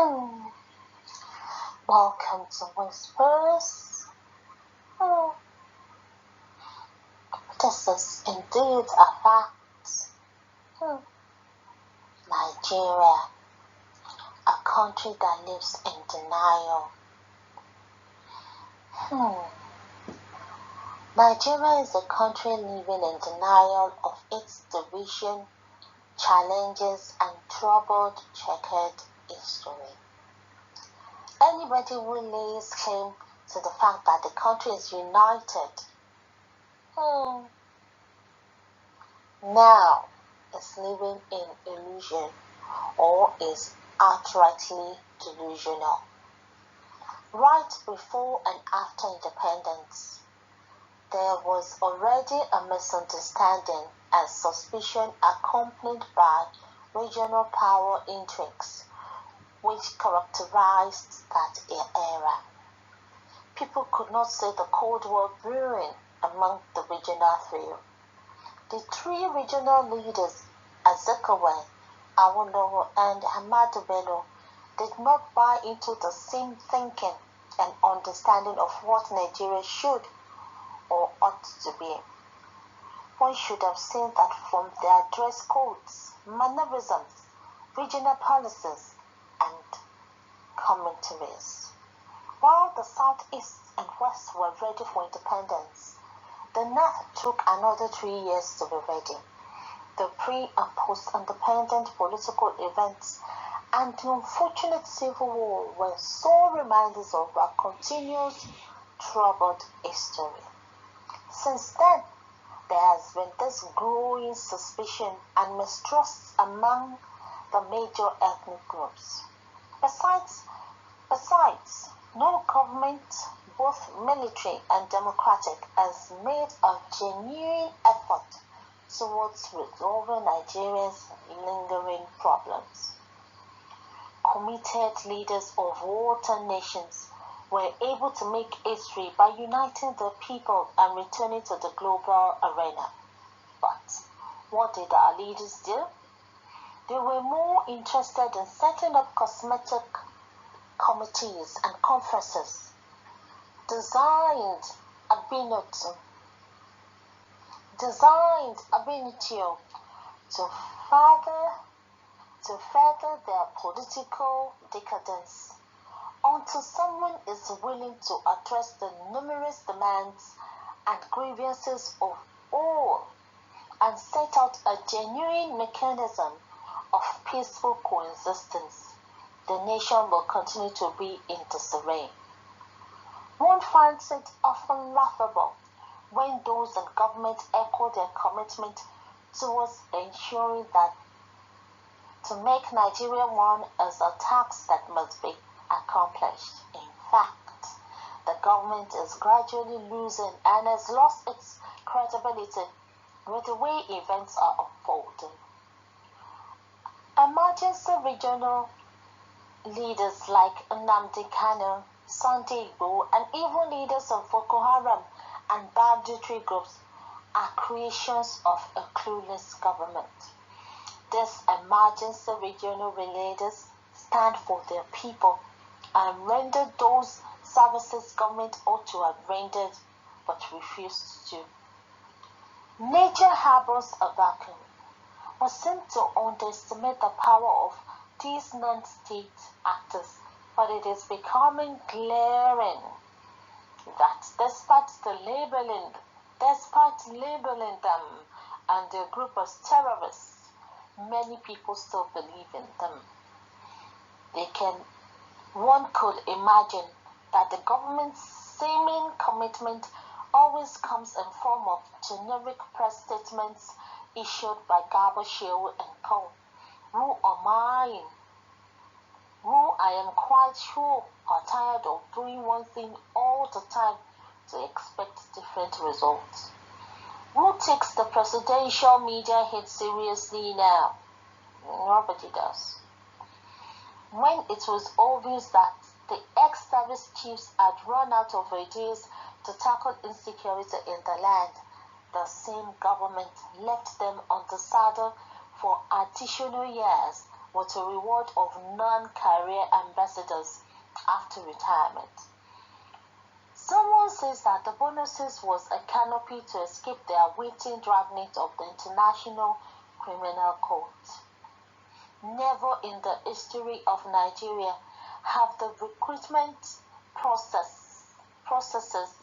Hmm. Welcome to Whispers. Hmm. This is indeed a fact. Hmm. Nigeria, a country that lives in denial. Nigeria is a country living in denial of its division, challenges, and troubled checkered history. Anybody who lays claim to the fact that the country is united now is living in illusion or is outrightly delusional. Right before and after independence, there was already a misunderstanding and suspicion accompanied by regional power intrigues which characterized that era. People could not see the Cold War brewing among the regional trio. The three regional leaders, Azikiwe, Awolowo, and Ahmadu Bello, did not buy into the same thinking and understanding of what Nigeria should or ought to be. One should have seen that from their dress codes, mannerisms, regional policies, and commentaries. While the South, East, and West were ready for independence, the North took another 3 years to be ready. The pre- and post-independent political events and the unfortunate civil war were sole reminders of our continuous troubled history. Since then, there has been this growing suspicion and mistrust among the major ethnic groups. Besides, no government, both military and democratic, has made a genuine effort towards resolving Nigeria's lingering problems. Committed leaders of wartime nations were able to make history by uniting the people and returning to the global arena. But what did our leaders do? They were more interested in setting up cosmetic committees and conferences designed ab initio to further their political decadence until someone is willing to address the numerous demands and grievances of all and set out a genuine mechanism of peaceful coexistence. The nation will continue to be in disarray. One finds it often laughable when those in government echo their commitment towards ensuring that to make Nigeria one is a task that must be accomplished. In fact, the government is gradually losing and has lost its credibility with the way events are unfolding. Emergency regional leaders like Nnamdi Kanu, Sunday Igboho, and even leaders of Boko Haram and banditry groups are creations of a clueless government. These emergency regional leaders stand for their people and render those services government ought to have rendered but refused to. Nature harbors a vacuum. We seem to underestimate the power of these non-state actors, but it is becoming glaring that despite labeling them and their group as terrorists, many people still believe in them. One could imagine that the government's seeming commitment always comes in form of generic press statements issued by Garba Shehu and Co., who I am quite sure are tired of doing one thing all the time to expect different results. Who takes the presidential media hit seriously now? Nobody does. When it was obvious that the ex-service chiefs had run out of ideas to tackle insecurity in the land, the same government left them on the saddle for additional years with a reward of non-career ambassadors after retirement. Someone says that the bonuses was a canopy to escape the awaiting dragnet of the International Criminal Court. Never in the history of Nigeria have the recruitment processes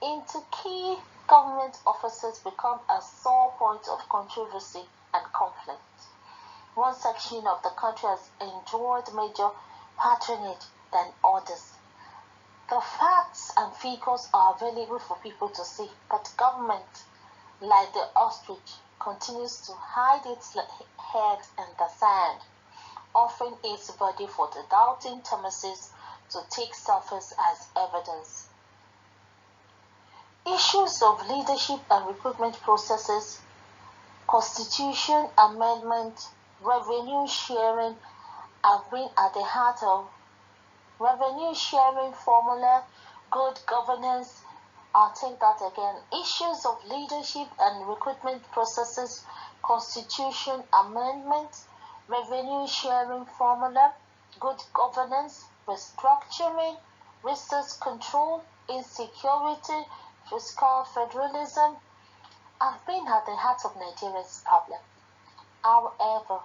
into key government offices become a sore point of controversy and conflict. One section of the country has enjoyed major patronage than others. The facts and figures are available for people to see, but government, like the ostrich, continues to hide its head in the sand, offering its body for the doubting Thomases to take surface as evidence. Issues of leadership and recruitment processes, constitution amendment, revenue sharing have been at the heart of revenue sharing formula, good governance. I'll take that again. Issues of leadership and recruitment processes, constitution amendment, revenue sharing formula, good governance, restructuring, resource control, insecurity, fiscal federalism have been at the heart of Nigeria's problem. However,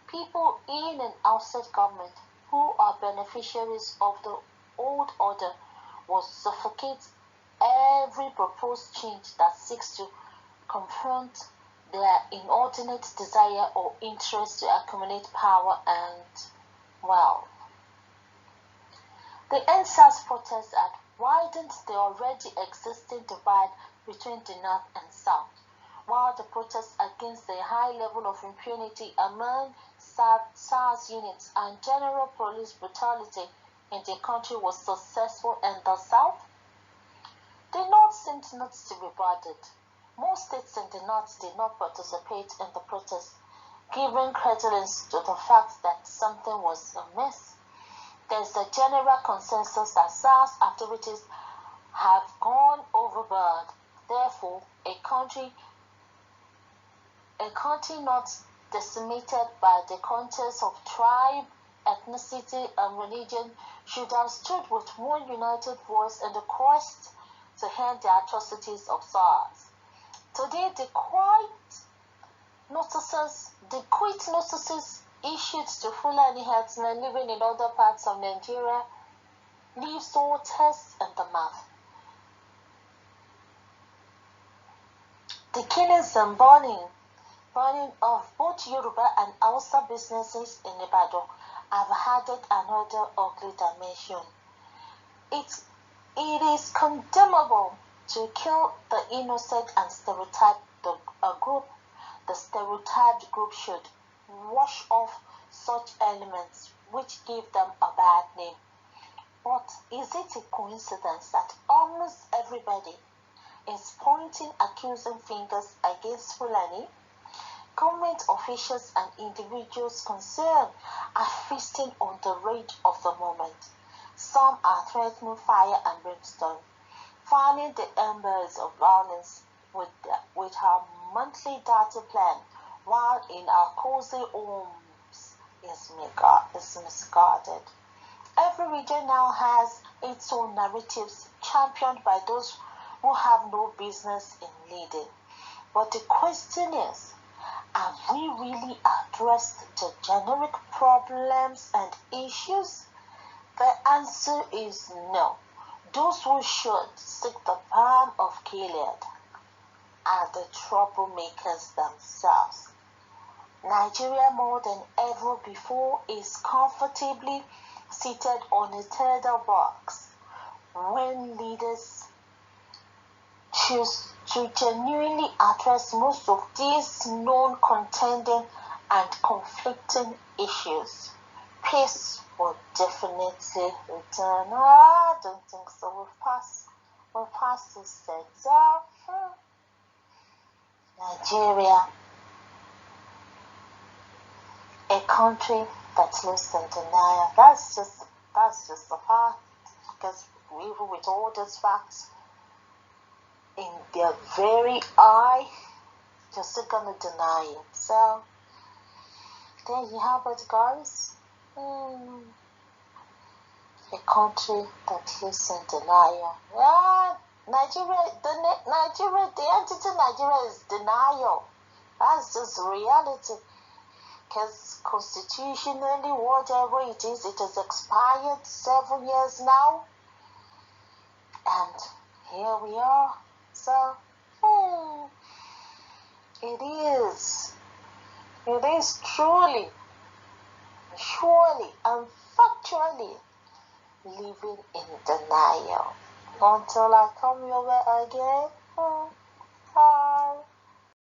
people in and outside government who are beneficiaries of the old order will suffocate every proposed change that seeks to confront their inordinate desire or interest to accumulate power and wealth. The NSAS protests had widened the already existing divide between the North and South, while the protests against the high level of impunity among SARS units and general police brutality in the country was successful in the South. The North seemed not to be bothered. Most states in the North did not participate in the protests, giving credence to the fact that something was amiss. There is a general consensus that SARS activities have gone overboard. Therefore, a country not decimated by the contest of tribe, ethnicity, and religion should have stood with one united voice in the quest to end the atrocities of SARS. Today, the quit notices issued to Fulani herdsmen living in other parts of Nigeria leave sore tastes in the mouth. The killings and burning of both Yoruba and Hausa businesses in Ibadan have added another ugly dimension. It is condemnable to kill the innocent and stereotype a group. The stereotyped group should wash off such elements which give them a bad name. But is it a coincidence that almost everybody is pointing accusing fingers against Fulani? Government officials and individuals concerned are feasting on the rage of the moment. Some are threatening fire and brimstone, fanning the embers of violence with our monthly data plan, while in our cozy homes is misguarded. Every region now has its own narratives championed by those who have no business in leading. But the question is, have we really addressed the generic problems and issues? The answer is no. Those who should seek the palm of Gilead are the troublemakers themselves. Nigeria, more than ever before, is comfortably seated on a tether box when leaders choose to genuinely address most of these known contending and conflicting issues. Peace will definitely return. I don't think so. We'll pass this set. Nigeria, a country that lives in denial. That's just the fact. Because even with all these facts in their very eye, you're still gonna deny it. So There you have it, guys. A country that is in denial. Yeah, Nigeria, the entity Nigeria is denial. That's just reality. Because constitutionally, whatever it has expired 7 years now. And here we are. So, it is truly, surely, and factually living in denial. Until I come your way again.